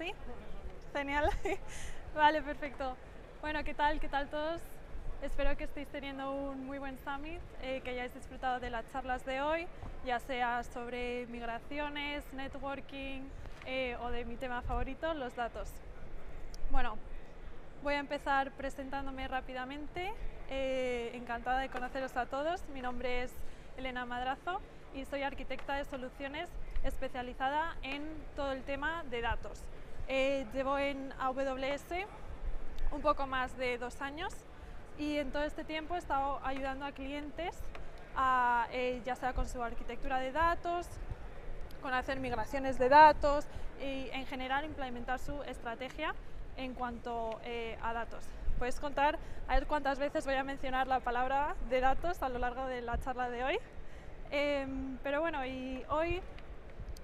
Sí, genial. Vale, perfecto. Bueno, ¿qué tal? ¿Qué tal todos? Espero que estéis teniendo un muy buen summit, que hayáis disfrutado de las charlas de hoy, ya sea sobre migraciones, networking o de mi tema favorito, los datos. Bueno, voy a empezar presentándome rápidamente. Encantada de conoceros a todos. Mi nombre es Elena Madrazo y soy arquitecta de soluciones especializada en todo el tema de datos. Llevo en AWS un poco más de 2 años y en todo este tiempo he estado ayudando a clientes ya sea con su arquitectura de datos, con hacer migraciones de datos y en general implementar su estrategia en cuanto a datos. Puedes contar a ver cuántas veces voy a mencionar la palabra de datos a lo largo de la charla de hoy. Pero bueno, y hoy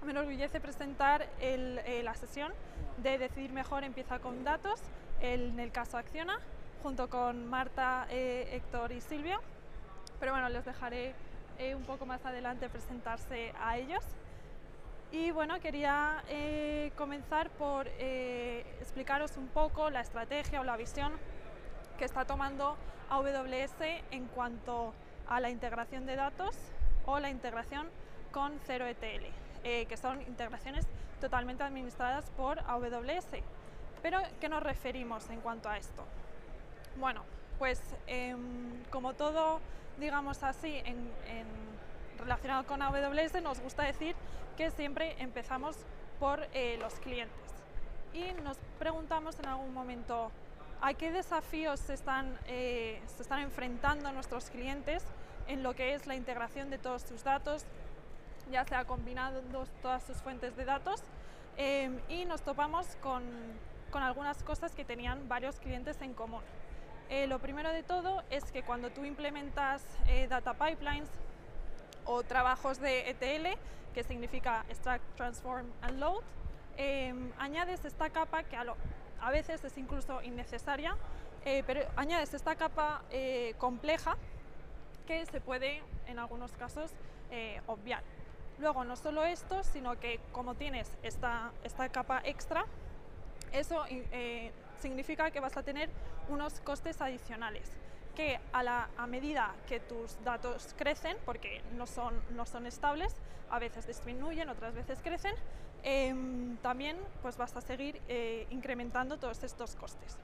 me enorgullece presentar la sesión de Decidir Mejor empieza con datos, en el caso Acciona, junto con Marta, Héctor y Silvia. Pero bueno, les dejaré un poco más adelante presentarse a ellos. Y bueno, quería comenzar por explicaros un poco la estrategia o la visión que está tomando AWS en cuanto a la integración de datos o la integración con 0ETL, que son integraciones totalmente administradas por AWS. Pero, ¿qué nos referimos en cuanto a esto? Bueno, pues como todo, digamos así, relacionado con AWS, nos gusta decir que siempre empezamos por los clientes. Y nos preguntamos en algún momento, ¿a qué desafíos se están enfrentando nuestros clientes en lo que es la integración de todos sus datos, ya sea combinando todas sus fuentes de datos? Y nos topamos con algunas cosas que tenían varios clientes en común. Lo primero de todo es que cuando tú implementas data pipelines o trabajos de ETL, que significa Extract, Transform and Load, añades esta capa que a veces es incluso innecesaria, pero añades esta capa compleja que se puede en algunos casos obviar. Luego no solo esto, sino que como tienes esta capa extra, eso significa que vas a tener unos costes adicionales que a medida que tus datos crecen, porque no son estables, a veces disminuyen, otras veces crecen, también pues vas a seguir incrementando todos estos costes.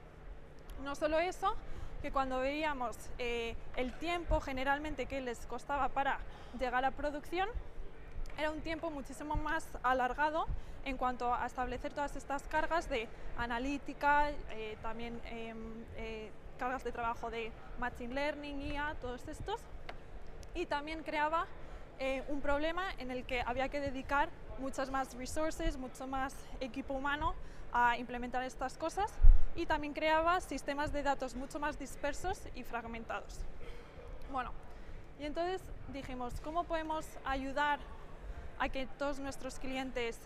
No solo eso, que cuando veíamos el tiempo generalmente que les costaba para llegar a producción, era un tiempo muchísimo más alargado en cuanto a establecer todas estas cargas de analítica, también cargas de trabajo de Machine Learning, IA, todos estos. Y también creaba un problema en el que había que dedicar muchas más resources, mucho más equipo humano a implementar estas cosas, y también creaba sistemas de datos mucho más dispersos y fragmentados. Bueno, y entonces dijimos, ¿cómo podemos ayudar a que todos nuestros clientes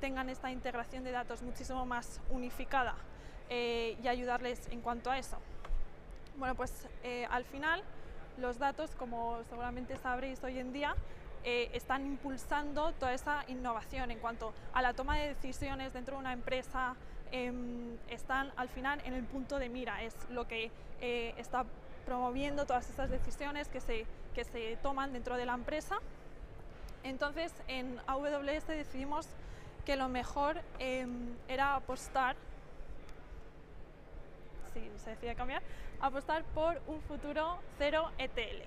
tengan esta integración de datos muchísimo más unificada y ayudarles en cuanto a eso? Bueno, pues al final los datos, como seguramente sabréis hoy en día, están impulsando toda esa innovación en cuanto a la toma de decisiones dentro de una empresa. Están al final en el punto de mira, es lo que está promoviendo todas estas decisiones que se toman dentro de la empresa. Entonces en AWS decidimos que lo mejor era apostar por un futuro 0 ETL.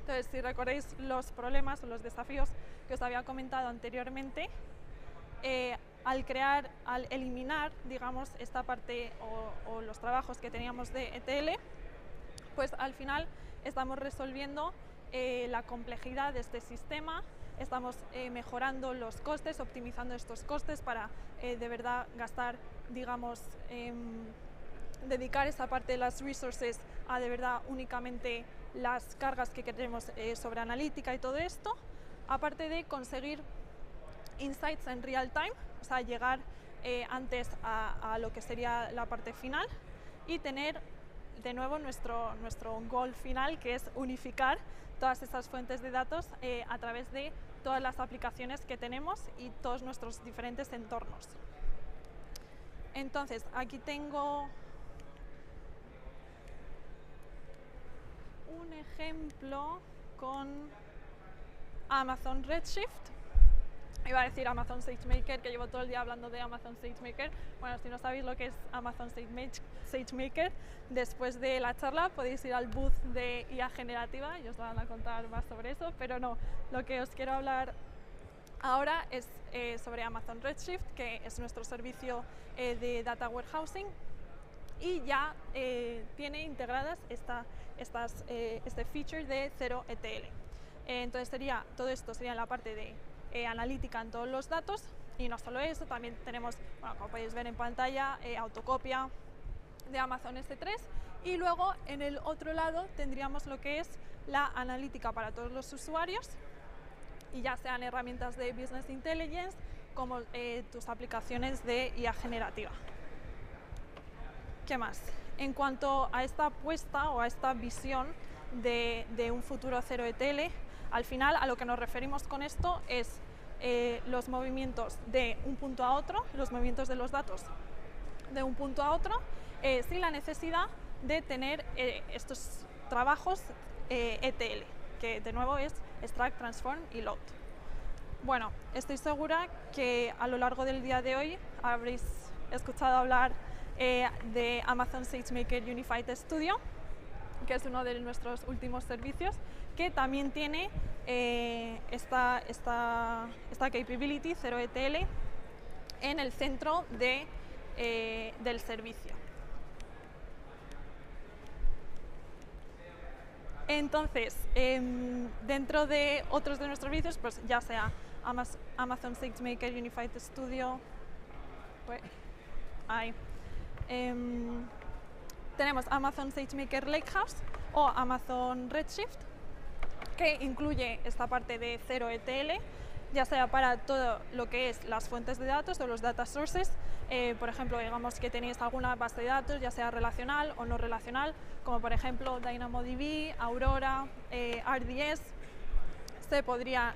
Entonces, si recordáis los problemas o los desafíos que os había comentado anteriormente, al eliminar, digamos, esta parte o los trabajos que teníamos de ETL, pues al final estamos resolviendo la complejidad de este sistema, estamos mejorando los costes, optimizando estos costes para de verdad gastar, digamos, dedicar esa parte de las resources a de verdad únicamente las cargas que queremos sobre analítica y todo esto, aparte de conseguir insights en real time, o sea, llegar antes a lo que sería la parte final y tener de nuevo nuestro goal final, que es unificar todas esas fuentes de datos a través de todas las aplicaciones que tenemos y todos nuestros diferentes entornos. Entonces, aquí tengo un ejemplo con Amazon Redshift. Iba a decir Amazon SageMaker, que llevo todo el día hablando de Amazon SageMaker. Bueno, si no sabéis lo que es Amazon SageMaker, después de la charla podéis ir al booth de IA generativa y os van a contar más sobre eso, pero no, lo que os quiero hablar ahora es sobre Amazon Redshift, que es nuestro servicio de Data Warehousing y ya tiene integradas este feature de 0 ETL. Entonces todo esto sería la parte de analítica en todos los datos y no solo eso, también tenemos, bueno, como podéis ver en pantalla, autocopia de Amazon S3 y luego en el otro lado tendríamos lo que es la analítica para todos los usuarios y ya sean herramientas de Business Intelligence como tus aplicaciones de IA generativa. ¿Qué más? En cuanto a esta apuesta o a esta visión de un futuro 0 ETL, al final a lo que nos referimos con esto es los movimientos de un punto a otro, los movimientos de los datos de un punto a otro, sin la necesidad de tener estos trabajos ETL, que de nuevo es Extract, Transform y Load. Bueno, estoy segura que a lo largo del día de hoy habréis escuchado hablar de Amazon SageMaker Unified Studio, que es uno de nuestros últimos servicios, que también tiene esta capability 0 ETL en el centro del servicio. Entonces, dentro de otros de nuestros servicios, pues ya sea Amazon SageMaker Unified Studio, pues, tenemos Amazon SageMaker Lakehouse o Amazon Redshift, que incluye esta parte de 0 ETL, ya sea para todo lo que es las fuentes de datos o los data sources. Por ejemplo, digamos que tenéis alguna base de datos, ya sea relacional o no relacional, como por ejemplo DynamoDB, Aurora, RDS. Se podría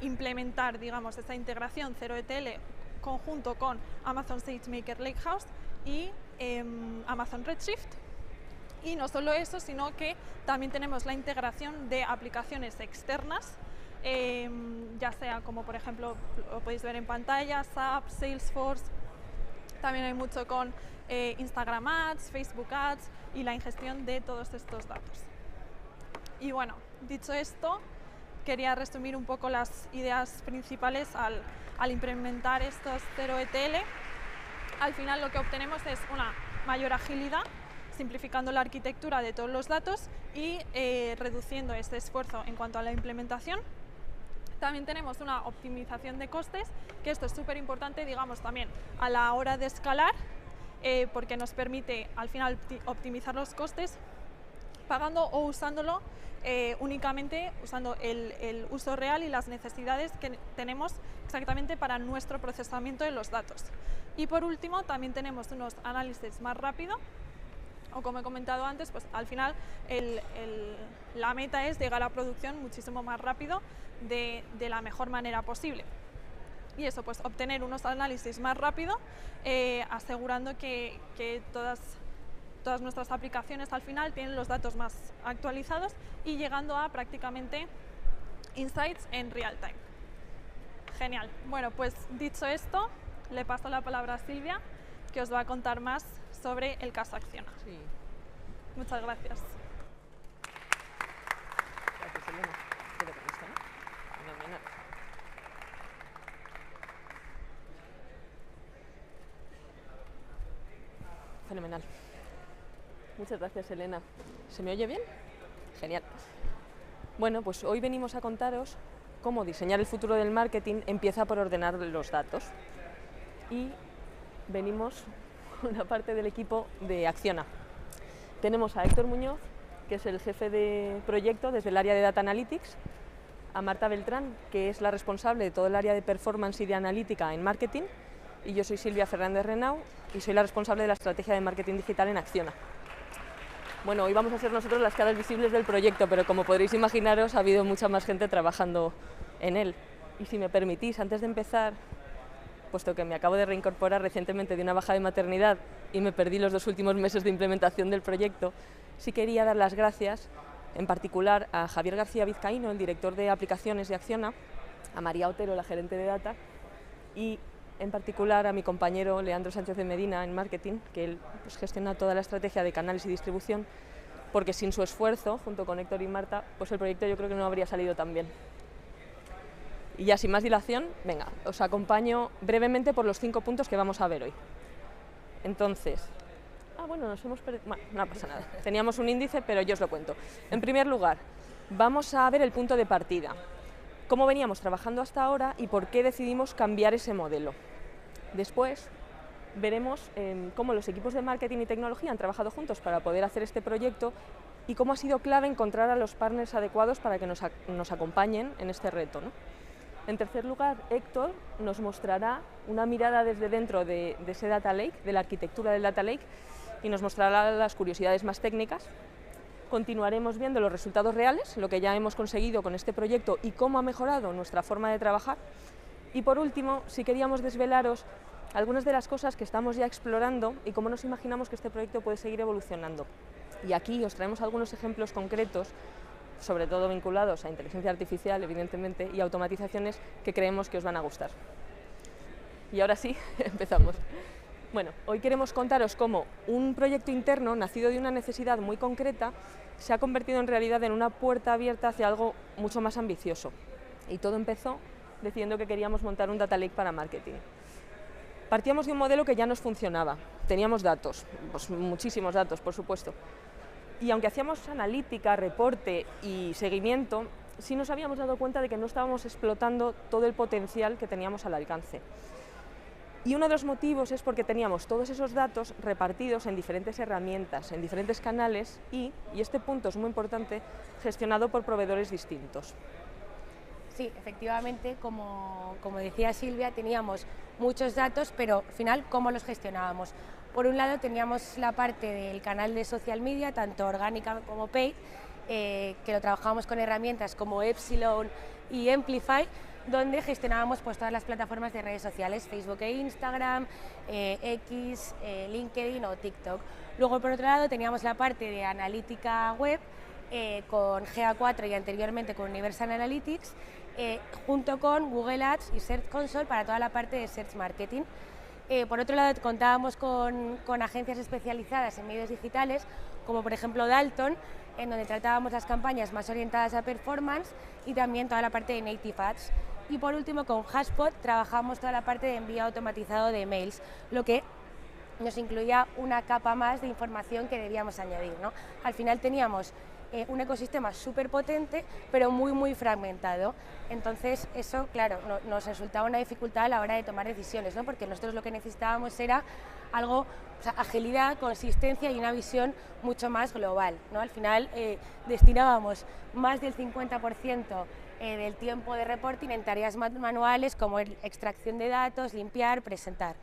implementar, digamos, esta integración 0 ETL conjunto con Amazon SageMaker Lakehouse y Amazon Redshift. Y no solo eso, sino que también tenemos la integración de aplicaciones externas, ya sea como por ejemplo, lo podéis ver en pantalla, SAP, Salesforce. También hay mucho con Instagram Ads, Facebook Ads y la ingestión de todos estos datos. Y bueno, dicho esto, quería resumir un poco las ideas principales al implementar estos 0 ETL. Al final lo que obtenemos es una mayor agilidad, simplificando la arquitectura de todos los datos y reduciendo este esfuerzo en cuanto a la implementación. También tenemos una optimización de costes, que esto es súper importante, digamos, también a la hora de escalar, porque nos permite al final optimizar los costes pagando o usándolo únicamente usando el uso real y las necesidades que tenemos exactamente para nuestro procesamiento de los datos. Y por último, también tenemos unos análisis más rápidos, o como he comentado antes, pues al final la meta es llegar a producción muchísimo más rápido de la mejor manera posible. Y eso, pues obtener unos análisis más rápido, asegurando que todas nuestras aplicaciones al final tienen los datos más actualizados y llegando a prácticamente insights en real time. Genial. Bueno, pues dicho esto, le paso la palabra a Silvia, que os va a contar más sobre el caso Acciona. Sí. Muchas gracias. Gracias, Elena. Quedo con esto, ¿no? Fenomenal. Fenomenal. Muchas gracias, Elena. ¿Se me oye bien? Genial. Bueno, pues hoy venimos a contaros cómo diseñar el futuro del marketing empieza por ordenar los datos. Y venimos una parte del equipo de Acciona. Tenemos a Héctor Muñoz, que es el jefe de proyecto desde el área de Data Analytics, a Marta Beltrán, que es la responsable de todo el área de performance y de analítica en marketing, y yo soy Silvia Fernández Renau y soy la responsable de la estrategia de marketing digital en Acciona. Bueno, hoy vamos a ser nosotros las caras visibles del proyecto, pero como podréis imaginaros ha habido mucha más gente trabajando en él. Y si me permitís, antes de empezar, puesto que me acabo de reincorporar recientemente de una baja de maternidad y me perdí los 2 últimos meses de implementación del proyecto, sí quería dar las gracias en particular a Javier García Vizcaíno, el director de aplicaciones de Acciona, a María Otero, la gerente de Data, y en particular a mi compañero Leandro Sánchez de Medina en marketing, que él pues, gestiona toda la estrategia de canales y distribución, porque sin su esfuerzo, junto con Héctor y Marta, pues el proyecto yo creo que no habría salido tan bien. Y ya sin más dilación, venga, os acompaño brevemente por los 5 puntos que vamos a ver hoy. Entonces, bueno, nos hemos perdido, bueno, no pasa nada, teníamos un índice, pero yo os lo cuento. En primer lugar, vamos a ver el punto de partida, cómo veníamos trabajando hasta ahora y por qué decidimos cambiar ese modelo. Después, veremos cómo los equipos de marketing y tecnología han trabajado juntos para poder hacer este proyecto y cómo ha sido clave encontrar a los partners adecuados para que nos acompañen en este reto, ¿no? En tercer lugar, Héctor nos mostrará una mirada desde dentro de ese Data Lake, de la arquitectura del Data Lake, y nos mostrará las curiosidades más técnicas. Continuaremos viendo los resultados reales, lo que ya hemos conseguido con este proyecto y cómo ha mejorado nuestra forma de trabajar. Y por último, si queríamos desvelaros algunas de las cosas que estamos ya explorando y cómo nos imaginamos que este proyecto puede seguir evolucionando. Y aquí os traemos algunos ejemplos concretos, sobre todo vinculados a inteligencia artificial, evidentemente, y automatizaciones que creemos que os van a gustar. Y ahora sí, empezamos. Bueno, hoy queremos contaros cómo un proyecto interno, nacido de una necesidad muy concreta, se ha convertido en realidad en una puerta abierta hacia algo mucho más ambicioso. Y todo empezó decidiendo que queríamos montar un Data Lake para marketing. Partíamos de un modelo que ya nos funcionaba. Teníamos datos, pues muchísimos datos, por supuesto. Y aunque hacíamos analítica, reporte y seguimiento, sí nos habíamos dado cuenta de que no estábamos explotando todo el potencial que teníamos al alcance. Y uno de los motivos es porque teníamos todos esos datos repartidos en diferentes herramientas, en diferentes canales y este punto es muy importante, gestionado por proveedores distintos. Sí, efectivamente, como decía Silvia, teníamos muchos datos, pero al final, ¿cómo los gestionábamos? Por un lado, teníamos la parte del canal de social media, tanto orgánica como paid, que lo trabajábamos con herramientas como Epsilon y Amplify, donde gestionábamos pues, todas las plataformas de redes sociales, Facebook e Instagram, X, LinkedIn o TikTok. Luego, por otro lado, teníamos la parte de analítica web, con GA4 y anteriormente con Universal Analytics, junto con Google Ads y Search Console para toda la parte de Search Marketing. Por otro lado, contábamos con agencias especializadas en medios digitales, como por ejemplo Dalton, en donde tratábamos las campañas más orientadas a performance y también toda la parte de Native Ads. Y por último, con Hashpot trabajamos toda la parte de envío automatizado de mails, lo que nos incluía una capa más de información que debíamos añadir, ¿no? Al final teníamos un ecosistema súper potente, pero muy fragmentado. Entonces, eso, claro, nos resultaba una dificultad a la hora de tomar decisiones, ¿no? Porque nosotros lo que necesitábamos era algo, o sea, agilidad, consistencia y una visión mucho más global, ¿no? Al final, destinábamos más del 50% del tiempo de reporting en tareas manuales como extracción de datos, limpiar, presentar.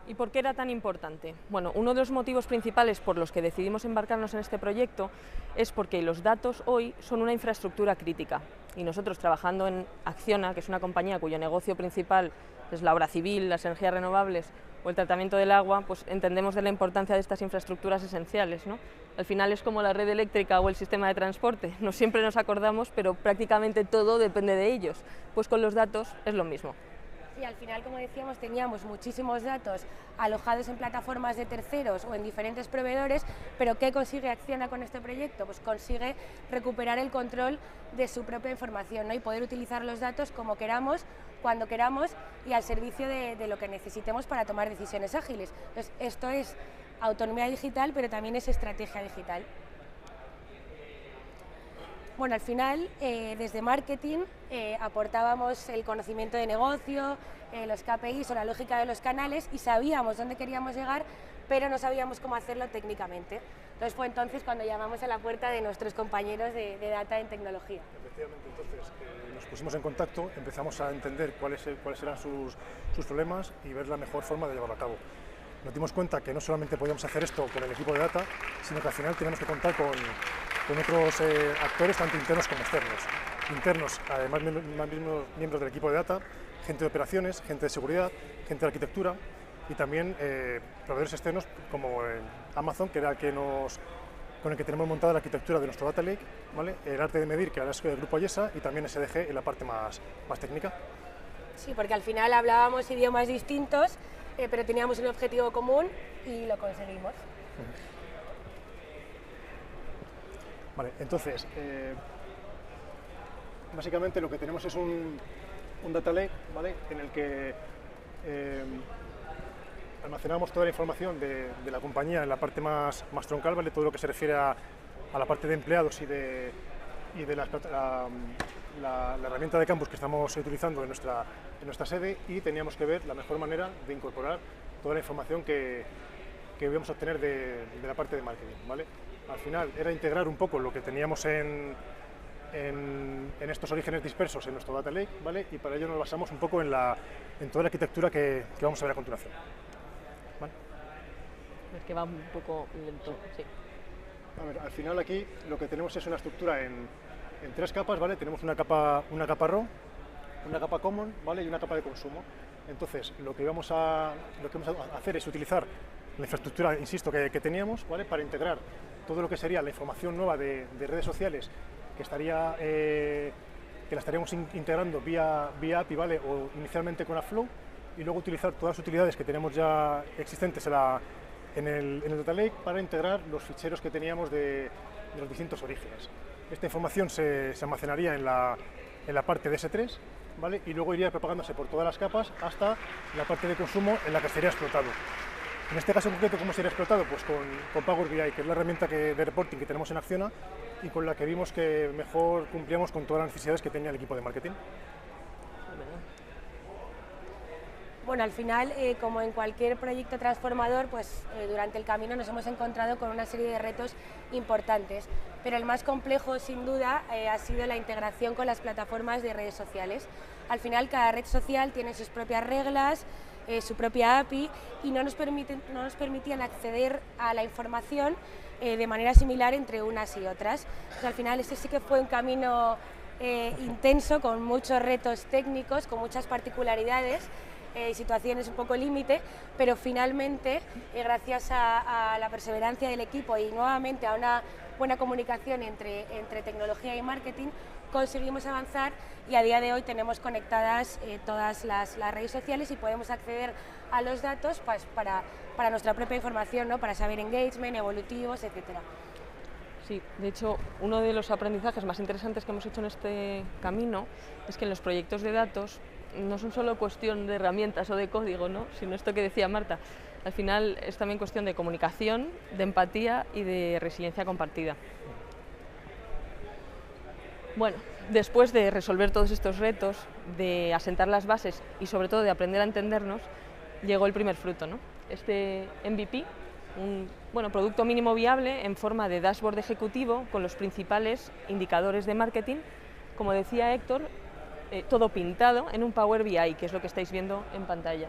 ¿Y por qué era tan importante? Bueno, uno de los motivos principales por los que decidimos embarcarnos en este proyecto es porque los datos hoy son una infraestructura crítica y nosotros trabajando en Acciona, que es una compañía cuyo negocio principal es la obra civil, las energías renovables o el tratamiento del agua, pues entendemos de la importancia de estas infraestructuras esenciales, ¿no? Al final es como la red eléctrica o el sistema de transporte, no siempre nos acordamos, pero prácticamente todo depende de ellos, pues con los datos es lo mismo. Y al final, como decíamos, teníamos muchísimos datos alojados en plataformas de terceros o en diferentes proveedores, pero ¿qué consigue Acciona con este proyecto? Pues consigue recuperar el control de su propia información, ¿no? Y poder utilizar los datos como queramos, cuando queramos y al servicio de lo que necesitemos para tomar decisiones ágiles. Entonces, esto es autonomía digital, pero también es estrategia digital. Bueno, al final, desde marketing aportábamos el conocimiento de negocio, los KPIs o la lógica de los canales y sabíamos dónde queríamos llegar, pero no sabíamos cómo hacerlo técnicamente. Entonces fue entonces cuando llamamos a la puerta de nuestros compañeros de Data en Tecnología. Efectivamente, entonces nos pusimos en contacto, empezamos a entender cuáles eran sus problemas y ver la mejor forma de llevarlo a cabo. Nos dimos cuenta que no solamente podíamos hacer esto con el equipo de Data, sino que al final tenemos que contar con otros actores, tanto internos como externos. internos, además miembros del equipo de data, gente de operaciones, gente de seguridad, gente de arquitectura y también proveedores externos como Amazon, que era el que con el que tenemos montada la arquitectura de nuestro Data Lake, ¿vale? El arte de medir, que ahora es el grupo Ayesa, y también SDG en la parte más técnica. Sí, porque al final hablábamos idiomas distintos, pero teníamos un objetivo común y lo conseguimos. Vale, entonces, básicamente lo que tenemos es un Data Lake, ¿vale? En el que almacenamos toda la información de la compañía en la parte más troncal, ¿vale? Todo lo que se refiere a la parte de empleados y de la herramienta de campus que estamos utilizando en nuestra sede, y teníamos que ver la mejor manera de incorporar toda la información que íbamos a obtener de la parte de marketing, ¿vale? Al final era integrar un poco lo que teníamos en estos orígenes dispersos en nuestro Data Lake, ¿vale? Y para ello nos basamos un poco en toda la arquitectura que vamos a ver a continuación. ¿Vale? Es que va un poco lento, sí. A ver, al final aquí lo que tenemos es una estructura en 3 capas, ¿vale? Tenemos una capa raw, una capa common, ¿vale? Y una capa de consumo. Entonces, lo que vamos a hacer es utilizar la infraestructura, insisto, que teníamos, ¿vale? Para integrar todo lo que sería la información nueva de redes sociales que la estaríamos integrando vía API, ¿vale? O inicialmente con Airflow, y luego utilizar todas las utilidades que tenemos ya existentes en el Data Lake para integrar los ficheros que teníamos de los distintos orígenes. Esta información se almacenaría en la parte de S3, ¿vale? Y luego iría propagándose por todas las capas hasta la parte de consumo en la que sería explotado. En este caso en concreto, ¿cómo sería explotado? Pues con Power BI, que es la herramienta de reporting que tenemos en Acciona y con la que vimos que mejor cumplíamos con todas las necesidades que tenía el equipo de marketing. Bueno, al final, como en cualquier proyecto transformador, pues durante el camino nos hemos encontrado con una serie de retos importantes, pero el más complejo, sin duda, ha sido la integración con las plataformas de redes sociales. Al final, cada red social tiene sus propias reglas, su propia API, y no nos permitían acceder a la información de manera similar entre unas y otras. Entonces, al final, ese sí que fue un camino intenso, con muchos retos técnicos, con muchas particularidades, situaciones un poco límite, pero finalmente, gracias a la perseverancia del equipo y nuevamente a una buena comunicación entre tecnología y marketing, conseguimos avanzar, y a día de hoy tenemos conectadas todas las redes sociales y podemos acceder a los datos pues, para nuestra propia información, ¿no? Para saber engagement, evolutivos, etcétera. Sí, de hecho, uno de los aprendizajes más interesantes que hemos hecho en este camino es que en los proyectos de datos no son solo cuestión de herramientas o de código, ¿no? Sino esto que decía Marta, al final es también cuestión de comunicación, de empatía y de resiliencia compartida. Bueno, después de resolver todos estos retos, de asentar las bases y sobre todo de aprender a entendernos, llegó el primer fruto, ¿no? Este MVP, un producto mínimo viable en forma de dashboard ejecutivo con los principales indicadores de marketing, como decía Héctor, todo pintado en un Power BI, que es lo que estáis viendo en pantalla.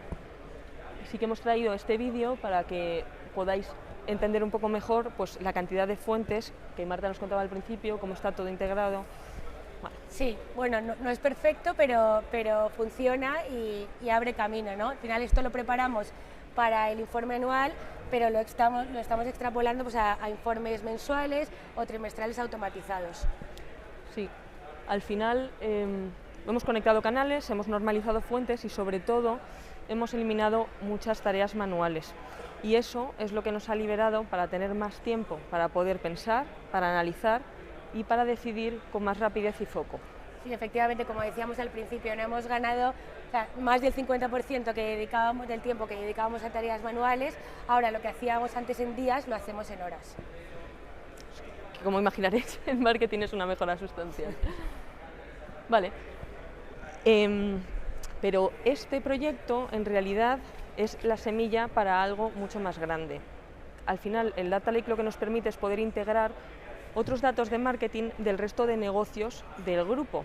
Así que hemos traído este vídeo para que podáis entender un poco mejor pues, la cantidad de fuentes que Marta nos contaba al principio, cómo está todo integrado. Bueno. Sí, bueno, no es perfecto, pero funciona y abre camino, ¿no? Al final esto lo preparamos para el informe anual, pero lo estamos extrapolando pues, a informes mensuales o trimestrales automatizados. Sí, al final hemos conectado canales, hemos normalizado fuentes y sobre todo hemos eliminado muchas tareas manuales. Y eso es lo que nos ha liberado para tener más tiempo para poder pensar, para analizar y para decidir con más rapidez y foco. Sí, efectivamente, como decíamos al principio, no hemos ganado más del 50% del tiempo que dedicábamos a tareas manuales. Ahora lo que hacíamos antes en días lo hacemos en horas. Como imaginaréis, el marketing es una mejora sustancial. Vale, pero este proyecto en realidad es la semilla para algo mucho más grande. Al final, el Data Lake lo que nos permite es poder integrar otros datos de marketing del resto de negocios del grupo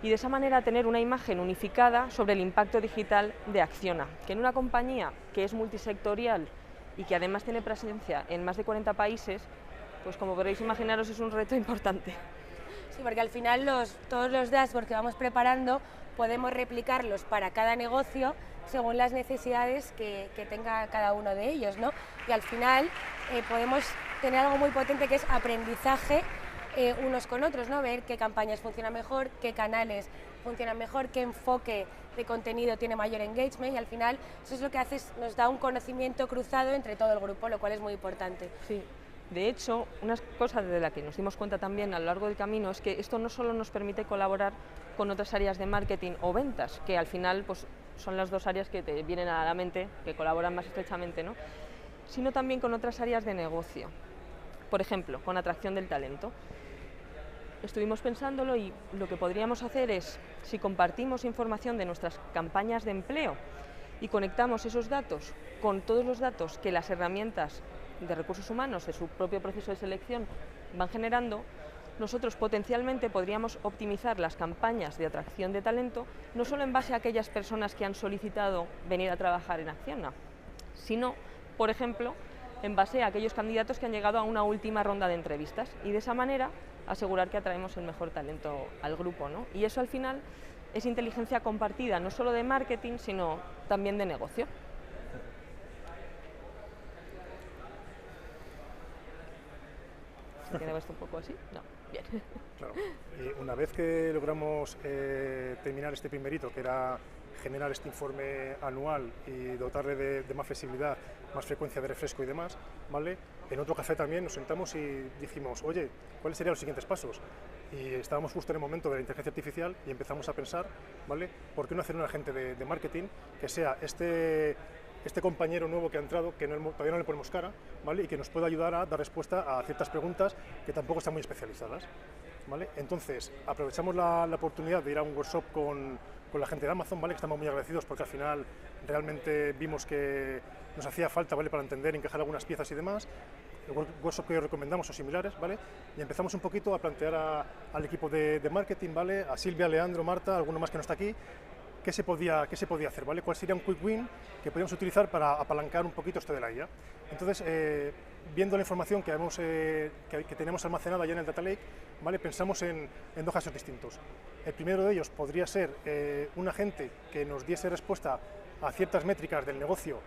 y de esa manera tener una imagen unificada sobre el impacto digital de Acciona, que en una compañía que es multisectorial y que además tiene presencia en más de 40 países, pues como podréis imaginaros es un reto importante. Sí, porque al final todos los dashboards que vamos preparando podemos replicarlos para cada negocio según las necesidades que tenga cada uno de ellos, ¿no? Y al final podemos tener algo muy potente que es aprendizaje unos con otros, ¿no? Ver qué campañas funcionan mejor, qué canales funcionan mejor, qué enfoque de contenido tiene mayor engagement, y al final eso es lo que hace, nos da un conocimiento cruzado entre todo el grupo, lo cual es muy importante. Sí. De hecho, una cosa de la que nos dimos cuenta también a lo largo del camino es que esto no solo nos permite colaborar con otras áreas de marketing o ventas, que al final pues, son las dos áreas que te vienen a la mente, que colaboran más estrechamente, ¿no? Sino también con otras áreas de negocio. Por ejemplo, con atracción del talento. Estuvimos pensándolo y lo que podríamos hacer es, si compartimos información de nuestras campañas de empleo y conectamos esos datos con todos los datos que las herramientas de recursos humanos, de su propio proceso de selección, van generando, nosotros potencialmente podríamos optimizar las campañas de atracción de talento, no solo en base a aquellas personas que han solicitado venir a trabajar en Acciona, sino, por ejemplo, en base a aquellos candidatos que han llegado a una última ronda de entrevistas, y de esa manera asegurar que atraemos el mejor talento al grupo, ¿no? Y eso al final es inteligencia compartida, no solo de marketing, sino también de negocio. ¿Se queda esto un poco así? No, bien. Claro. Y una vez que logramos terminar este primerito, que era generar este informe anual y dotarle de más flexibilidad, más frecuencia de refresco y demás, ¿vale? En otro café también nos sentamos y dijimos, oye, ¿cuáles serían los siguientes pasos? Y estábamos justo en el momento de la inteligencia artificial y empezamos a pensar, ¿vale? ¿Por qué no hacer un agente de marketing que sea este compañero nuevo que ha entrado, que todavía no le ponemos cara, ¿vale? Y que nos pueda ayudar a dar respuesta a ciertas preguntas que tampoco están muy especializadas, ¿vale? Entonces, aprovechamos la oportunidad de ir a un workshop con la gente de Amazon, ¿vale? Que estamos muy agradecidos porque al final realmente vimos que nos hacía falta, ¿vale? Para entender, encajar algunas piezas y demás. El workshop que os recomendamos o similares, ¿vale? Y empezamos un poquito a plantear al equipo de marketing, ¿vale? A Silvia, Leandro, Marta, alguno más que no está aquí, ¿qué se podía hacer? ¿Vale? ¿Cuál sería un quick win que podríamos utilizar para apalancar un poquito esto de la IA? Entonces, viendo la información que tenemos almacenada ya en el Data Lake, ¿vale? Pensamos en dos casos distintos. El primero de ellos podría ser un agente que nos diese respuesta a ciertas métricas del negocio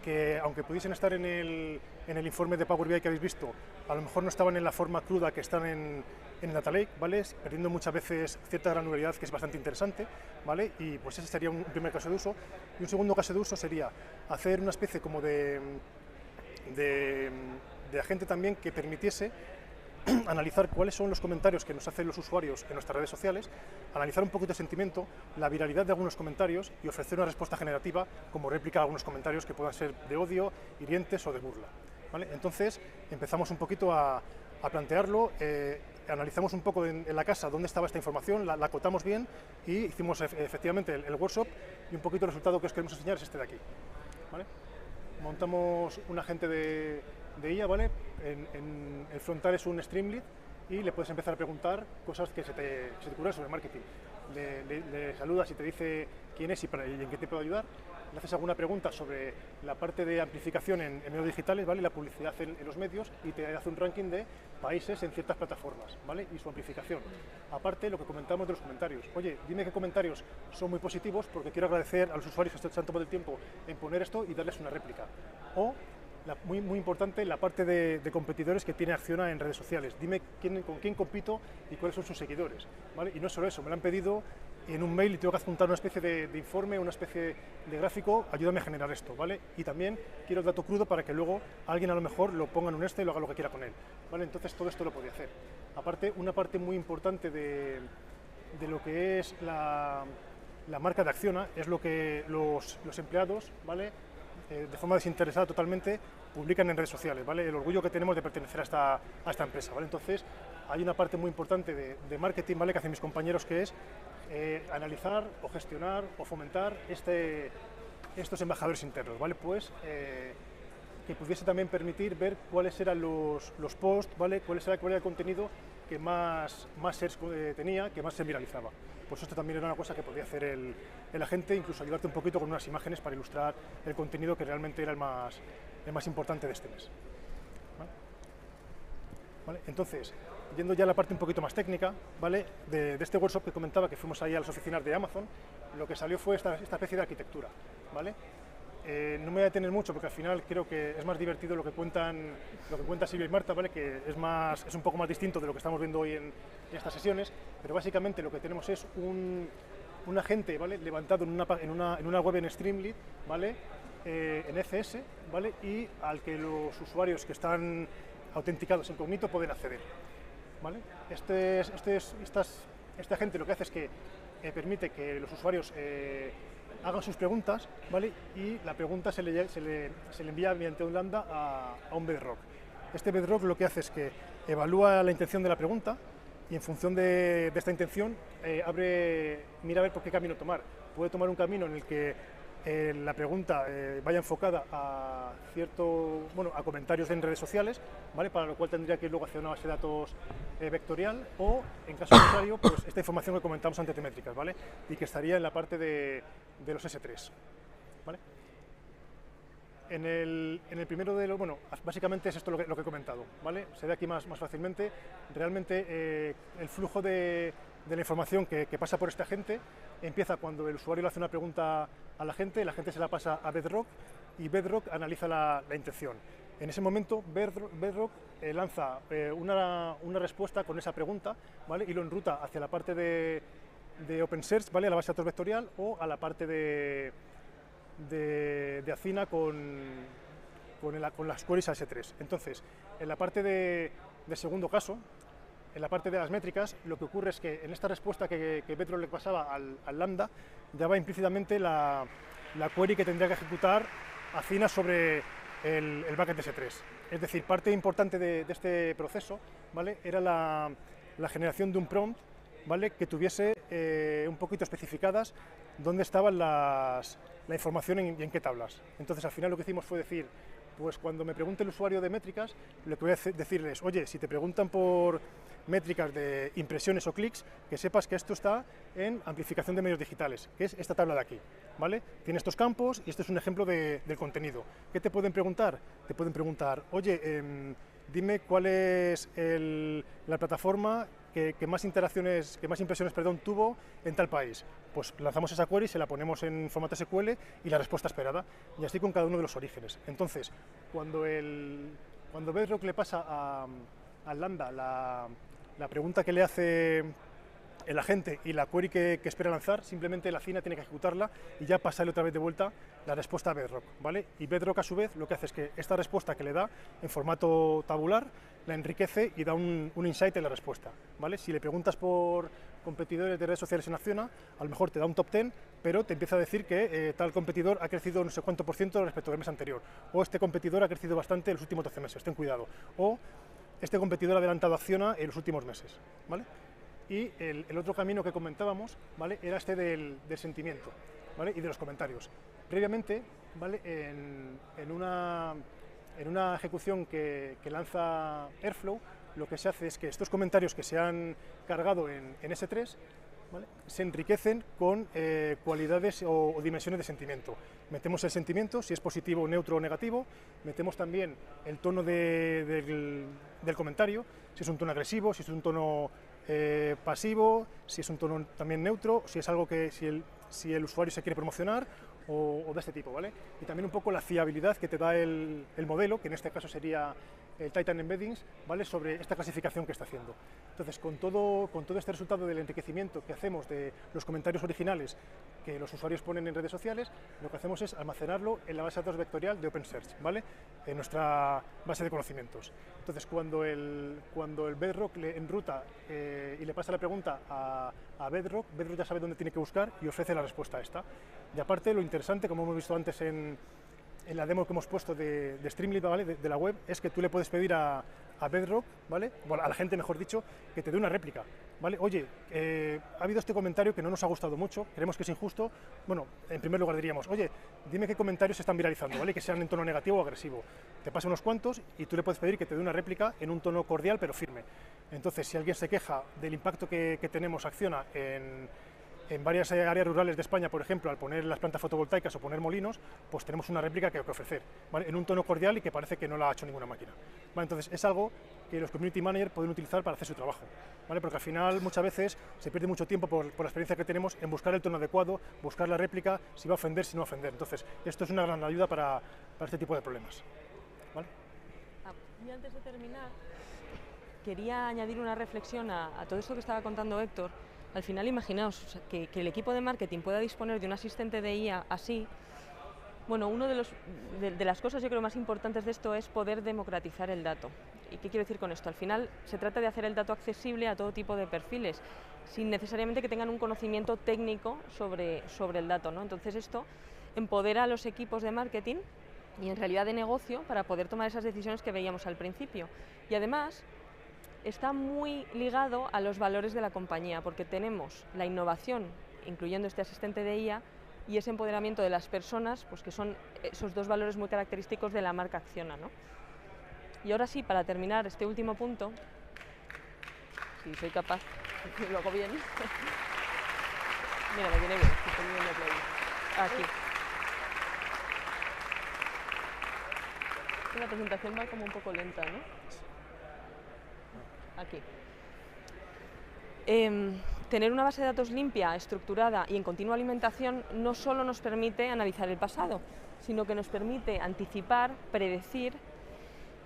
que, aunque pudiesen estar en el informe de Power BI que habéis visto, a lo mejor no estaban en la forma cruda que están en el Data Lake, ¿vale? Perdiendo muchas veces cierta granularidad que es bastante interesante, ¿vale? Y pues ese sería un primer caso de uso. Y un segundo caso de uso sería hacer una especie como de agente también que permitiese analizar cuáles son los comentarios que nos hacen los usuarios en nuestras redes sociales, analizar un poquito de sentimiento, la viralidad de algunos comentarios y ofrecer una respuesta generativa como réplica a algunos comentarios que puedan ser de odio, hirientes o de burla, ¿vale? Entonces empezamos un poquito a plantearlo, analizamos un poco en la casa dónde estaba esta información, la acotamos bien y hicimos efectivamente el workshop, y un poquito el resultado que os queremos enseñar es este de aquí, ¿vale? Montamos un agente de IA, ¿vale? En el frontal es un Streamlit y le puedes empezar a preguntar cosas que se te ocurran sobre marketing. Le saludas y te dice quién es y en qué te puedo ayudar. Le haces alguna pregunta sobre la parte de amplificación en medios digitales, ¿vale? La publicidad en los medios, y te hace un ranking de países en ciertas plataformas, ¿vale? Y su amplificación. Aparte, lo que comentamos de los comentarios. Oye, dime qué comentarios son muy positivos porque quiero agradecer a los usuarios que se han tomado el tiempo en poner esto y darles una réplica. O, muy importante, la parte de competidores que tiene Acciona en redes sociales. Dime con quién compito y cuáles son sus seguidores, ¿vale? Y no solo eso, me lo han pedido en un mail y tengo que adjuntar una especie de informe, una especie de gráfico, ayúdame a generar esto, ¿vale? Y también quiero el dato crudo para que luego alguien a lo mejor lo ponga en un y lo haga lo que quiera con él, ¿vale? Entonces todo esto lo podía hacer. Aparte, una parte muy importante de lo que es la marca de Acciona es lo que los empleados, ¿vale? De forma desinteresada totalmente, publican en redes sociales, ¿vale? El orgullo que tenemos de pertenecer a esta empresa, ¿vale? Entonces, hay una parte muy importante de marketing, ¿vale? Que hacen mis compañeros, que es analizar o gestionar o fomentar estos embajadores internos, ¿vale? Pues que pudiese también permitir ver cuáles eran los posts, ¿vale? Cuál era el contenido que más shares tenía, que más se viralizaba. Pues esto también era una cosa que podía hacer el agente, incluso ayudarte un poquito con unas imágenes para ilustrar el contenido que realmente era el más importante de este mes. ¿Vale? Entonces, yendo ya a la parte un poquito más técnica, ¿vale? De este workshop que comentaba, que fuimos ahí a las oficinas de Amazon, lo que salió fue esta especie de arquitectura, ¿vale? No me voy a detener mucho porque al final creo que es más divertido lo que cuenta Silvia y Marta, ¿vale? Que es un poco más distinto de lo que estamos viendo hoy en estas sesiones, pero básicamente lo que tenemos es un agente, ¿vale? Levantado en una web en Streamlit, ¿vale? En ECS, ¿vale? Y al que los usuarios que están autenticados incógnito pueden acceder, ¿vale? Este agente lo que hace es que permite que los usuarios hagan sus preguntas, ¿vale? Y la pregunta se le envía mediante un lambda a un bedrock. Este bedrock lo que hace es que evalúa la intención de la pregunta y en función de esta intención mira a ver por qué camino tomar. Puede tomar un camino en el que la pregunta vaya enfocada a comentarios en redes sociales, ¿vale? Para lo cual tendría que ir luego hacia una base de datos vectorial, o en caso contrario, pues esta información que comentamos antes de métricas, ¿vale? Y que estaría en la parte de los S3, ¿vale? En el primero de los, básicamente es esto lo que he comentado, ¿vale? Se ve aquí más fácilmente. Realmente el flujo de la información que pasa por este agente empieza cuando el usuario le hace una pregunta a la gente se la pasa a Bedrock y Bedrock analiza la intención. En ese momento Bedrock lanza una respuesta con esa pregunta, ¿vale? Y lo enruta hacia la parte de OpenSearch, ¿vale? A la base de datos vectorial, o a la parte de Athena con las queries a S3. Entonces, en la parte de segundo caso, en la parte de las métricas, lo que ocurre es que en esta respuesta que Bedrock le pasaba al lambda, ya va implícitamente la query que tendría que ejecutar Athena sobre el bucket de S3. Es decir, parte importante de este proceso, ¿vale? Era la generación de un prompt, ¿vale? Que tuviese un poquito especificadas dónde estaban la información y en qué tablas. Entonces, al final lo que hicimos fue decir, pues cuando me pregunte el usuario de métricas, lo que voy a decirles, oye, si te preguntan por métricas de impresiones o clics, que sepas que esto está en amplificación de medios digitales, que es esta tabla de aquí, ¿vale? Tiene estos campos y este es un ejemplo del contenido. ¿Qué te pueden preguntar? Te pueden preguntar, oye, dime cuál es la plataforma que más impresiones tuvo en tal país. Pues lanzamos esa query, se la ponemos en formato SQL y la respuesta esperada, y así con cada uno de los orígenes. Entonces, cuando Bedrock le pasa al lambda la pregunta que le hace el agente y la query que espera lanzar, simplemente la Athena tiene que ejecutarla y ya pasarle otra vez de vuelta la respuesta a Bedrock, ¿vale? Y Bedrock a su vez lo que hace es que esta respuesta que le da en formato tabular la enriquece y da un insight en la respuesta, ¿vale? Si le preguntas por competidores de redes sociales en Acciona, a lo mejor te da un top 10, pero te empieza a decir que tal competidor ha crecido no sé cuánto por ciento respecto del mes anterior, o este competidor ha crecido bastante en los últimos 12 meses, ten cuidado, o este competidor ha adelantado a Acciona en los últimos meses, ¿vale? Y el otro camino que comentábamos, ¿vale? Era este del sentimiento, ¿vale? Y de los comentarios. Previamente, ¿vale? En una ejecución que lanza Airflow, lo que se hace es que estos comentarios que se han cargado en S3, ¿vale? Se enriquecen con cualidades o dimensiones de sentimiento. Metemos el sentimiento, si es positivo, neutro o negativo, metemos también el tono del comentario, si es un tono agresivo, si es un tono pasivo, si es un tono también neutro, si es algo que si el usuario se quiere promocionar o de este tipo, ¿vale? Y también un poco la fiabilidad que te da el modelo, que en este caso sería el Titan Embeddings, ¿vale? Sobre esta clasificación que está haciendo. Entonces, con todo este resultado del enriquecimiento que hacemos de los comentarios originales que los usuarios ponen en redes sociales, lo que hacemos es almacenarlo en la base de datos vectorial de OpenSearch, ¿vale? En nuestra base de conocimientos. Entonces, cuando el Bedrock le enruta y le pasa la pregunta a Bedrock ya sabe dónde tiene que buscar y ofrece la respuesta a esta. Y aparte, lo interesante, como hemos visto antes en la demo que hemos puesto de Streamlit, ¿vale? de la web, es que tú le puedes pedir a Bedrock, ¿vale? Bueno, a la gente, mejor dicho, que te dé una réplica, ¿vale? Oye, ha habido este comentario que no nos ha gustado mucho, creemos que es injusto. Bueno, en primer lugar diríamos, oye, dime qué comentarios se están viralizando, ¿vale? Que sean en tono negativo o agresivo. Te pasa unos cuantos y tú le puedes pedir que te dé una réplica en un tono cordial pero firme. Entonces, si alguien se queja del impacto que tenemos Acciona en en varias áreas rurales de España, por ejemplo, al poner las plantas fotovoltaicas o poner molinos, pues tenemos una réplica que ofrecer, ¿vale? En un tono cordial y que parece que no la ha hecho ninguna máquina, ¿vale? Entonces es algo que los community managers pueden utilizar para hacer su trabajo, ¿vale? Porque al final muchas veces se pierde mucho tiempo por la experiencia que tenemos en buscar el tono adecuado, buscar la réplica, si va a ofender, si no va a ofender. Entonces esto es una gran ayuda para este tipo de problemas, ¿vale? Y antes de terminar, quería añadir una reflexión a todo esto que estaba contando Héctor. Al final, imaginaos, o sea, que el equipo de marketing pueda disponer de un asistente de IA así. Bueno, una de las cosas yo creo más importantes de esto es poder democratizar el dato. ¿Y qué quiero decir con esto? Al final se trata de hacer el dato accesible a todo tipo de perfiles, sin necesariamente que tengan un conocimiento técnico sobre el dato, ¿no? Entonces esto empodera a los equipos de marketing y en realidad de negocio para poder tomar esas decisiones que veíamos al principio. Y además está muy ligado a los valores de la compañía, porque tenemos la innovación, incluyendo este asistente de IA, y ese empoderamiento de las personas, pues que son esos dos valores muy característicos de la marca Acciona, ¿no? Y ahora sí, para terminar este último punto, si soy capaz, lo hago bien. Mira, me viene bien, estoy viendo aquí. La presentación va como un poco lenta, ¿no? Aquí. Tener una base de datos limpia, estructurada y en continua alimentación no solo nos permite analizar el pasado, sino que nos permite anticipar, predecir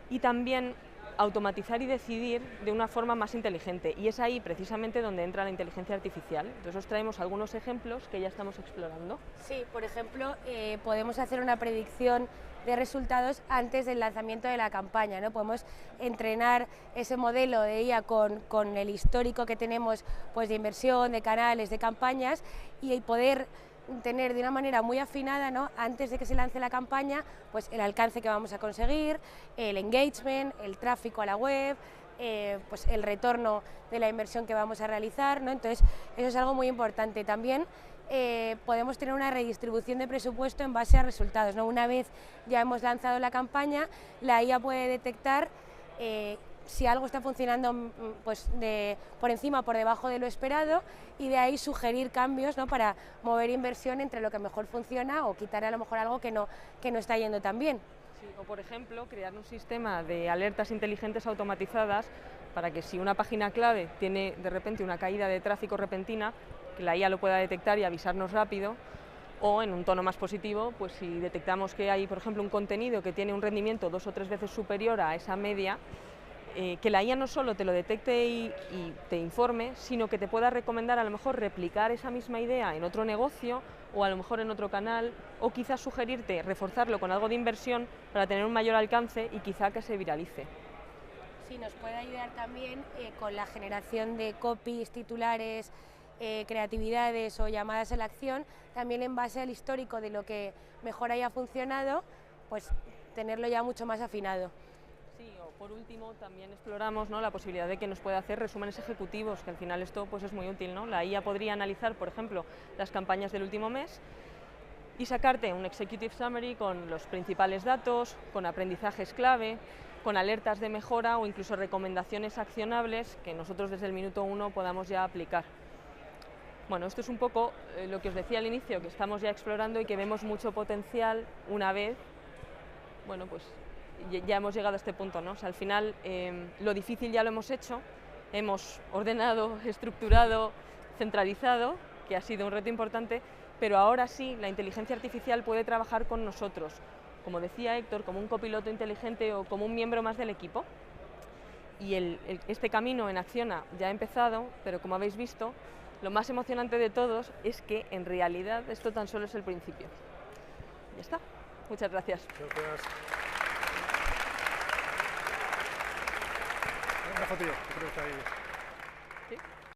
y también automatizar y decidir de una forma más inteligente. Y es ahí precisamente donde entra la inteligencia artificial. Entonces os traemos algunos ejemplos que ya estamos explorando. Sí, por ejemplo, podemos hacer una predicción de resultados antes del lanzamiento de la campaña, ¿no? Podemos entrenar ese modelo de IA con el histórico que tenemos, pues, de inversión, de canales, de campañas, y poder tener de una manera muy afinada, ¿no?, antes de que se lance la campaña, pues el alcance que vamos a conseguir, el engagement, el tráfico a la web, pues el retorno de la inversión que vamos a realizar, ¿no? Entonces eso es algo muy importante. También podemos tener una redistribución de presupuesto en base a resultados, ¿no? Una vez ya hemos lanzado la campaña, la IA puede detectar si algo está funcionando, pues, por encima o por debajo de lo esperado, y de ahí sugerir cambios, ¿no?, para mover inversión entre lo que mejor funciona o quitar a lo mejor algo que no está yendo tan bien. Sí, o por ejemplo, crear un sistema de alertas inteligentes automatizadas para que si una página clave tiene de repente una caída de tráfico repentina, que la IA lo pueda detectar y avisarnos rápido. O en un tono más positivo, pues si detectamos que hay, por ejemplo, un contenido que tiene un rendimiento 2 o 3 veces superior a esa media, que la IA no solo te lo detecte y te informe, sino que te pueda recomendar a lo mejor replicar esa misma idea en otro negocio o a lo mejor en otro canal, o quizás sugerirte reforzarlo con algo de inversión para tener un mayor alcance y quizá que se viralice. Sí, nos puede ayudar también con la generación de copies, titulares, creatividades o llamadas a la acción, también en base al histórico de lo que mejor haya funcionado, pues tenerlo ya mucho más afinado. Sí, o por último también exploramos, ¿no?, la posibilidad de que nos pueda hacer resúmenes ejecutivos, que al final esto, pues, es muy útil, ¿no? La IA podría analizar, por ejemplo, las campañas del último mes y sacarte un executive summary con los principales datos, con aprendizajes clave, con alertas de mejora o incluso recomendaciones accionables que nosotros desde el minuto 1 podamos ya aplicar. Bueno, esto es un poco lo que os decía al inicio, que estamos ya explorando y que vemos mucho potencial una vez, bueno, pues ya hemos llegado a este punto, ¿no? O sea, al final lo difícil ya lo hemos hecho, hemos ordenado, estructurado, centralizado, que ha sido un reto importante, pero ahora sí la inteligencia artificial puede trabajar con nosotros, como decía Héctor, como un copiloto inteligente o como un miembro más del equipo. Y este camino en Acciona ya ha empezado, pero como habéis visto, lo más emocionante de todos es que en realidad esto tan solo es el principio. Ya está. Muchas gracias. Gracias. Una fotillo, creo que está ahí.